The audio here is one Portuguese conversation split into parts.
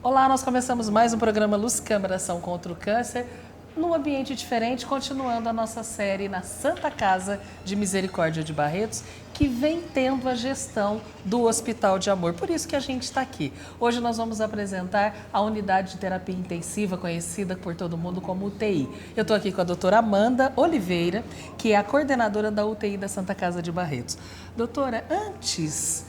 Olá, nós começamos mais um programa Luz Câmara Ação contra o Câncer, num ambiente diferente, continuando a nossa série na Santa Casa de Misericórdia de Barretos, que vem tendo a gestão do Hospital de Amor. Por isso que a gente está aqui. Hoje nós vamos apresentar a unidade de terapia intensiva, conhecida por todo mundo como UTI. Eu estou aqui com a doutora Amanda Oliveira, que é a coordenadora da UTI da Santa Casa de Barretos. Doutora, antes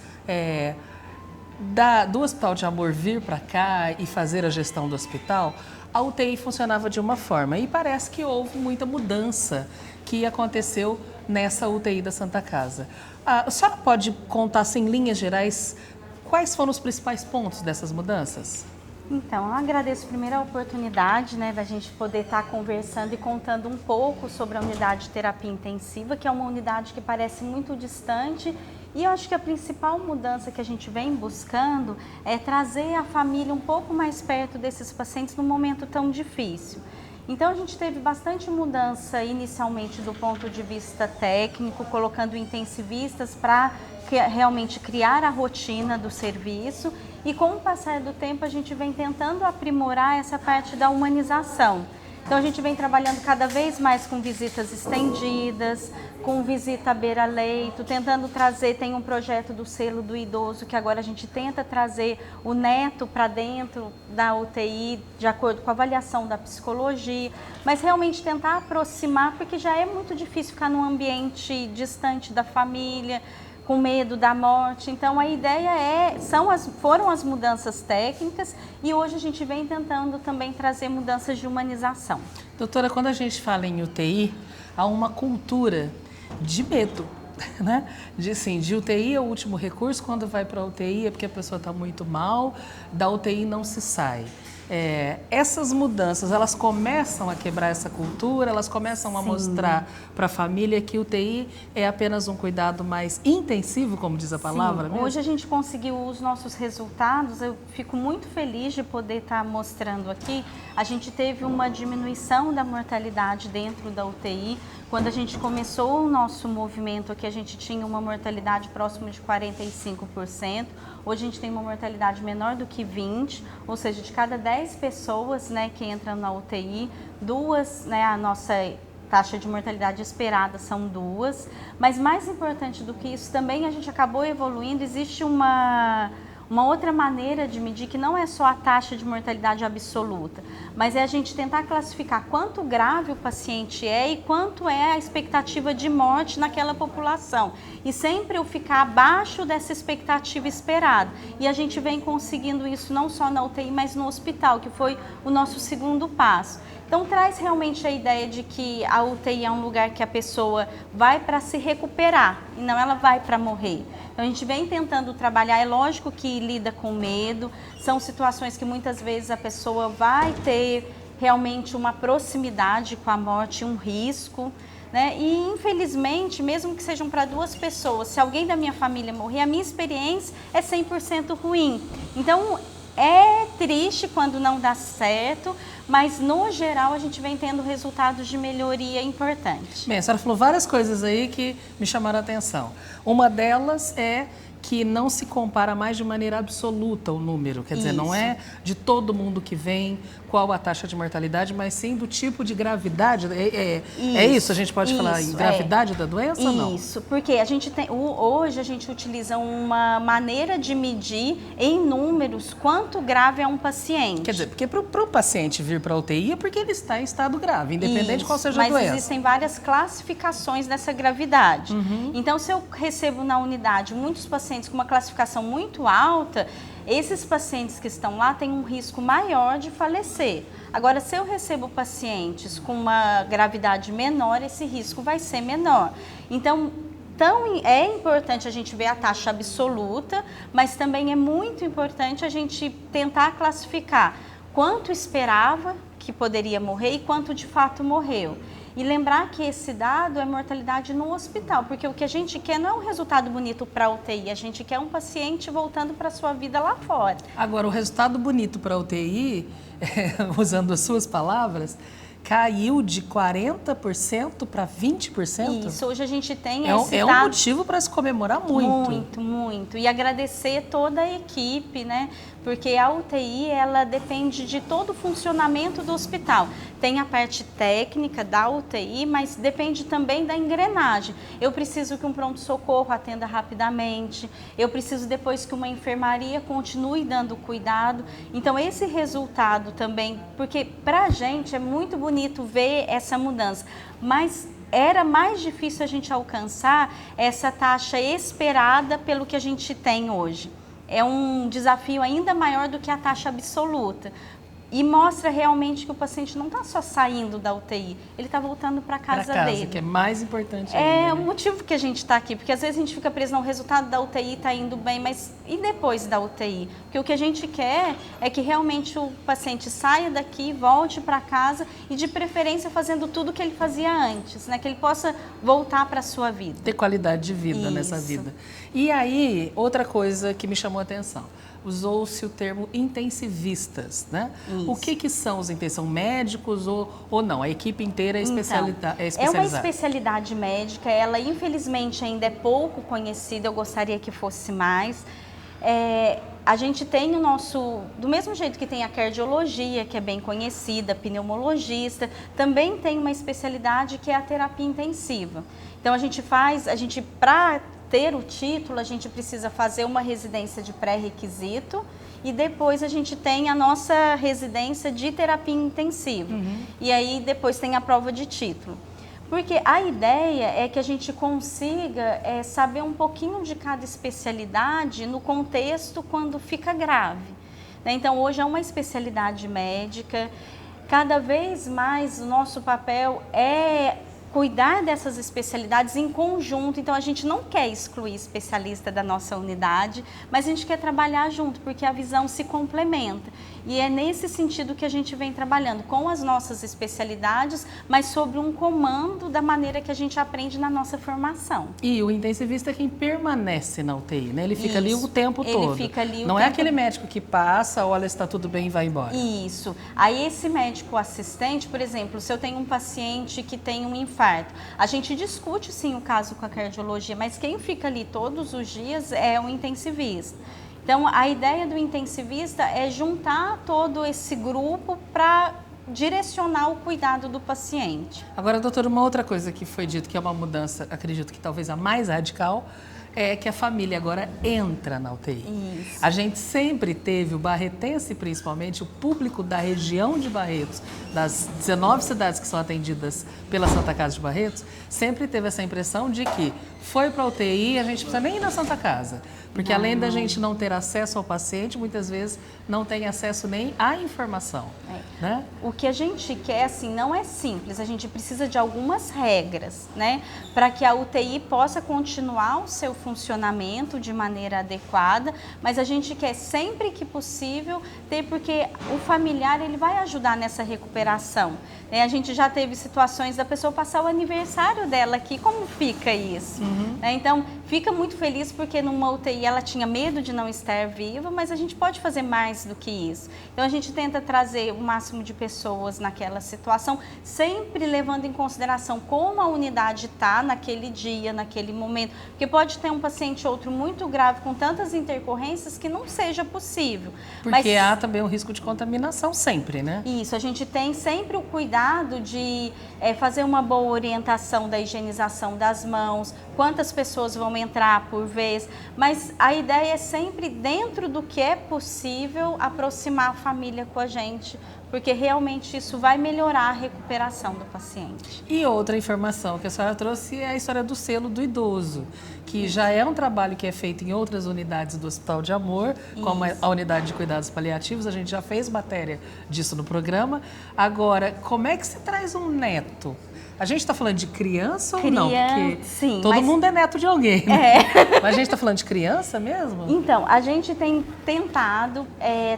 do Hospital de Amor vir para cá e fazer a gestão do hospital, a UTI funcionava de uma forma e parece que houve muita mudança que aconteceu nessa UTI da Santa Casa. A senhora pode contar, assim, em linhas gerais, quais foram os principais pontos dessas mudanças? Então, eu agradeço primeiro a oportunidade, da gente poder estar conversando e contando um pouco sobre a unidade de terapia intensiva, que é uma unidade que parece muito distante. E eu acho que a principal mudança que a gente vem buscando é trazer a família um pouco mais perto desses pacientes num momento tão difícil. Então, a gente teve bastante mudança inicialmente do ponto de vista técnico, colocando intensivistas para realmente criar a rotina do serviço. E com o passar do tempo, a gente vem tentando aprimorar essa parte da humanização. Então, a gente vem trabalhando cada vez mais com visitas estendidas, com visita à beira-leito, tentando trazer, tem um projeto do selo do idoso, que agora a gente tenta trazer o neto para dentro da UTI, de acordo com a avaliação da psicologia, mas realmente tentar aproximar, porque já é muito difícil ficar num ambiente distante da família, com medo da morte. Então a ideia foram as mudanças técnicas e hoje a gente vem tentando também trazer mudanças de humanização. Doutora, quando a gente fala em UTI, há uma cultura de medo, né? De UTI é o último recurso, quando vai para a UTI é porque a pessoa está muito mal, da UTI não se sai. Essas mudanças, elas começam a quebrar essa cultura, elas começam a mostrar para a família que UTI é apenas um cuidado mais intensivo, como diz a palavra mesmo? Hoje a gente conseguiu os nossos resultados, eu fico muito feliz de poder estar mostrando aqui. A gente teve uma diminuição da mortalidade dentro da UTI. Quando a gente começou o nosso movimento aqui, a gente tinha uma mortalidade próxima de 45%. Hoje a gente tem uma mortalidade menor do que 20%, ou seja, de cada 10 pessoas que entram na UTI, duas, a nossa taxa de mortalidade esperada são 2. Mas mais importante do que isso, também a gente acabou evoluindo, existe uma outra maneira de medir, que não é só a taxa de mortalidade absoluta, mas é a gente tentar classificar quanto grave o paciente é e quanto é a expectativa de morte naquela população. E sempre eu ficar abaixo dessa expectativa esperada. E a gente vem conseguindo isso não só na UTI, mas no hospital, que foi o nosso segundo passo. Então traz realmente a ideia de que a UTI é um lugar que a pessoa vai para se recuperar e não ela vai para morrer. Então a gente vem tentando trabalhar, é lógico que lida com medo, são situações que muitas vezes a pessoa vai ter realmente uma proximidade com a morte, um risco, E infelizmente, mesmo que sejam para 2 pessoas, se alguém da minha família morrer, a minha experiência é 100% ruim. Então é triste quando não dá certo, mas no geral a gente vem tendo resultados de melhoria importantes. Bem, a senhora falou várias coisas aí que me chamaram a atenção. Uma delas é que não se compara mais de maneira absoluta o número, quer dizer, não é de todo mundo que vem, qual a taxa de mortalidade, mas sim do tipo de gravidade. É isso? A gente pode falar em gravidade da doença ou não? Isso, porque a gente hoje a gente utiliza uma maneira de medir em números quanto grave é um paciente. Quer dizer, porque para o paciente vir para a UTI é porque ele está em estado grave, independente de qual seja a doença. Mas existem várias classificações dessa gravidade. Então, se eu recebo na unidade muitos pacientes com uma classificação muito alta, esses pacientes que estão lá têm um risco maior de falecer. Agora, se eu recebo pacientes com uma gravidade menor, esse risco vai ser menor. Então é importante a gente ver a taxa absoluta, mas também é muito importante a gente tentar classificar quanto esperava que poderia morrer e quanto de fato morreu. E lembrar que esse dado é mortalidade no hospital, porque o que a gente quer não é um resultado bonito para a UTI, a gente quer um paciente voltando para a sua vida lá fora. Agora, o resultado bonito para a UTI, usando as suas palavras, caiu de 40% para 20%? Isso, hoje a gente tem esse dado. É um motivo para se comemorar muito. Muito, muito. E agradecer toda a equipe, porque a UTI, ela depende de todo o funcionamento do hospital. Tem a parte técnica da UTI, mas depende também da engrenagem. Eu preciso que um pronto-socorro atenda rapidamente, eu preciso depois que uma enfermaria continue dando cuidado. Então, esse resultado também, porque pra gente é muito bonito ver essa mudança, mas era mais difícil a gente alcançar essa taxa esperada pelo que a gente tem hoje. É um desafio ainda maior do que a taxa absoluta. E mostra realmente que o paciente não está só saindo da UTI, ele está voltando para casa dele. Que é mais importante ainda. É o motivo que a gente está aqui, porque às vezes a gente fica preso, não, o resultado da UTI está indo bem, mas e depois da UTI? Porque o que a gente quer é que realmente o paciente saia daqui, volte para casa e de preferência fazendo tudo que ele fazia antes, né? Que ele possa voltar para a sua vida. Ter qualidade de vida nessa vida. E aí, outra coisa que me chamou a atenção. Usou-se o termo intensivistas, né? Isso. O que são os intensivos? São médicos ou não? A equipe inteira é especializada? É uma especialidade médica, ela infelizmente ainda é pouco conhecida, eu gostaria que fosse mais. A gente tem o nosso, do mesmo jeito que tem a cardiologia, que é bem conhecida, pneumologista, também tem uma especialidade que é a terapia intensiva. Então para ter o título, a gente precisa fazer uma residência de pré-requisito e depois a gente tem a nossa residência de terapia intensiva. E aí depois tem a prova de título. Porque a ideia é que a gente consiga saber um pouquinho de cada especialidade no contexto quando fica grave, né? Então, hoje é uma especialidade médica, cada vez mais o nosso papel é cuidar dessas especialidades em conjunto. Então, a gente não quer excluir especialista da nossa unidade, mas a gente quer trabalhar junto, porque a visão se complementa. E é nesse sentido que a gente vem trabalhando com as nossas especialidades, mas sobre um comando da maneira que a gente aprende na nossa formação. E o intensivista é quem permanece na UTI, né? Ele fica ali o tempo todo. Ele fica ali o Não tempo... é aquele médico que passa, olha, está tudo bem e vai embora. Isso. Aí esse médico assistente, por exemplo, se eu tenho um paciente que tem um infarto, a gente discute sim o caso com a cardiologia, mas quem fica ali todos os dias é o intensivista. Então, a ideia do intensivista é juntar todo esse grupo para direcionar o cuidado do paciente. Agora, doutora, uma outra coisa que foi dito que é uma mudança, acredito que talvez a mais radical, é que a família agora entra na UTI. Isso. A gente sempre teve, o barretense principalmente, o público da região de Barretos, das 19 cidades que são atendidas pela Santa Casa de Barretos, sempre teve essa impressão de que foi para a UTI, a gente não precisa nem ir na Santa Casa. Porque além da gente não ter acesso ao paciente, muitas vezes não tem acesso nem à informação. Né? O que a gente quer, assim, não é simples. A gente precisa de algumas regras, né? Para que a UTI possa continuar o seu funcionamento de maneira adequada, mas a gente quer sempre que possível ter, porque o familiar ele vai ajudar nessa recuperação. Né? A gente já teve situações da pessoa passar o aniversário dela aqui, como fica isso? Né? Então, fica muito feliz porque numa UTI ela tinha medo de não estar viva, mas a gente pode fazer mais do que isso. Então, a gente tenta trazer o máximo de pessoas naquela situação, sempre levando em consideração como a unidade está naquele dia, naquele momento, porque pode ter um paciente outro muito grave com tantas intercorrências que não seja possível. Porque há também um risco de contaminação sempre, né? Isso, a gente tem sempre o cuidado de fazer uma boa orientação da higienização das mãos, quantas pessoas vão entrar por vez, mas a ideia é sempre, dentro do que é possível, aproximar a família com a gente, porque realmente isso vai melhorar a recuperação do paciente. E outra informação que a senhora trouxe é a história do selo do idoso, que já é um trabalho que é feito em outras unidades do Hospital de Amor, como a unidade de cuidados paliativos, a gente já fez matéria disso no programa. Agora, como é que se traz um neto? A gente está falando de criança ou não? Porque sim, todo mundo é neto de alguém, né? Mas a gente está falando de criança mesmo? Então, a gente tem tentado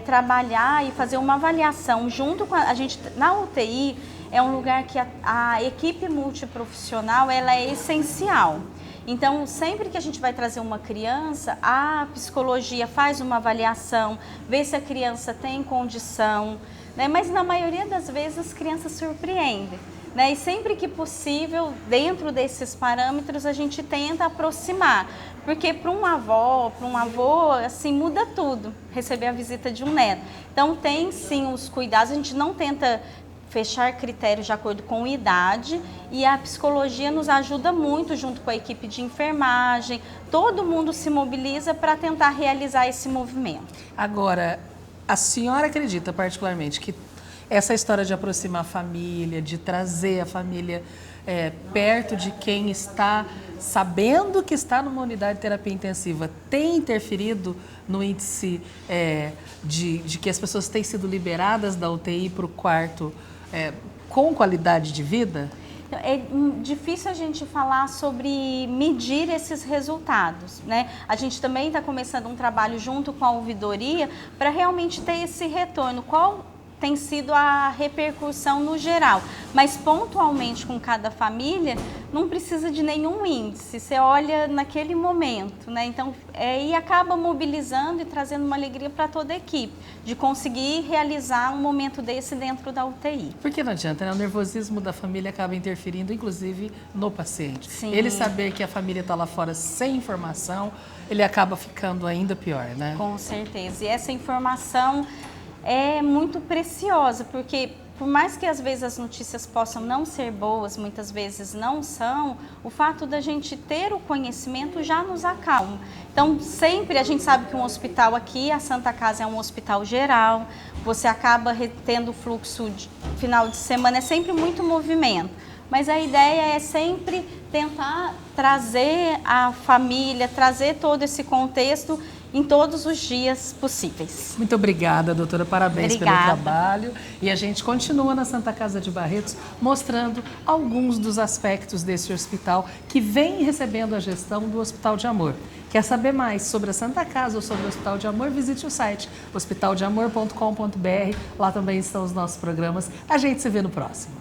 trabalhar e fazer uma avaliação junto com a gente. Na UTI é um lugar que a equipe multiprofissional ela é essencial. Então, sempre que a gente vai trazer uma criança, a psicologia faz uma avaliação, vê se a criança tem condição, né? Mas na maioria das vezes as crianças surpreendem. né? E sempre que possível, dentro desses parâmetros, a gente tenta aproximar. Porque para um avô, assim, muda tudo, receber a visita de um neto. Então, tem sim os cuidados, a gente não tenta fechar critérios de acordo com idade, e a psicologia nos ajuda muito, junto com a equipe de enfermagem, todo mundo se mobiliza para tentar realizar esse movimento. Agora, a senhora acredita particularmente que essa história de aproximar a família, de trazer a família perto de quem está sabendo que está numa unidade de terapia intensiva, tem interferido no índice de que as pessoas têm sido liberadas da UTI para o quarto com qualidade de vida? É difícil a gente falar sobre medir esses resultados, né? A gente também está começando um trabalho junto com a ouvidoria para realmente ter esse retorno. Qual tem sido a repercussão no geral, mas pontualmente com cada família não precisa de nenhum índice, você olha naquele momento, né? Então, e acaba mobilizando e trazendo uma alegria para toda a equipe, de conseguir realizar um momento desse dentro da UTI. Porque não adianta, né? O nervosismo da família acaba interferindo, inclusive, no paciente. Sim. Ele saber que a família está lá fora sem informação, ele acaba ficando ainda pior, né? Com certeza, e essa informação é muito preciosa, porque por mais que às vezes as notícias possam não ser boas, muitas vezes não são, o fato da gente ter o conhecimento já nos acalma. Então, sempre a gente sabe que um hospital aqui, a Santa Casa é um hospital geral, você acaba tendo fluxo de final de semana, é sempre muito movimento. Mas a ideia é sempre tentar trazer a família, trazer todo esse contexto em todos os dias possíveis. Muito obrigada, doutora. Parabéns Obrigada. pelo trabalho. E a gente continua na Santa Casa de Barretos mostrando alguns dos aspectos desse hospital que vem recebendo a gestão do Hospital de Amor. Quer saber mais sobre a Santa Casa ou sobre o Hospital de Amor? Visite o site hospitaldeamor.com.br. Lá também estão os nossos programas. A gente se vê no próximo.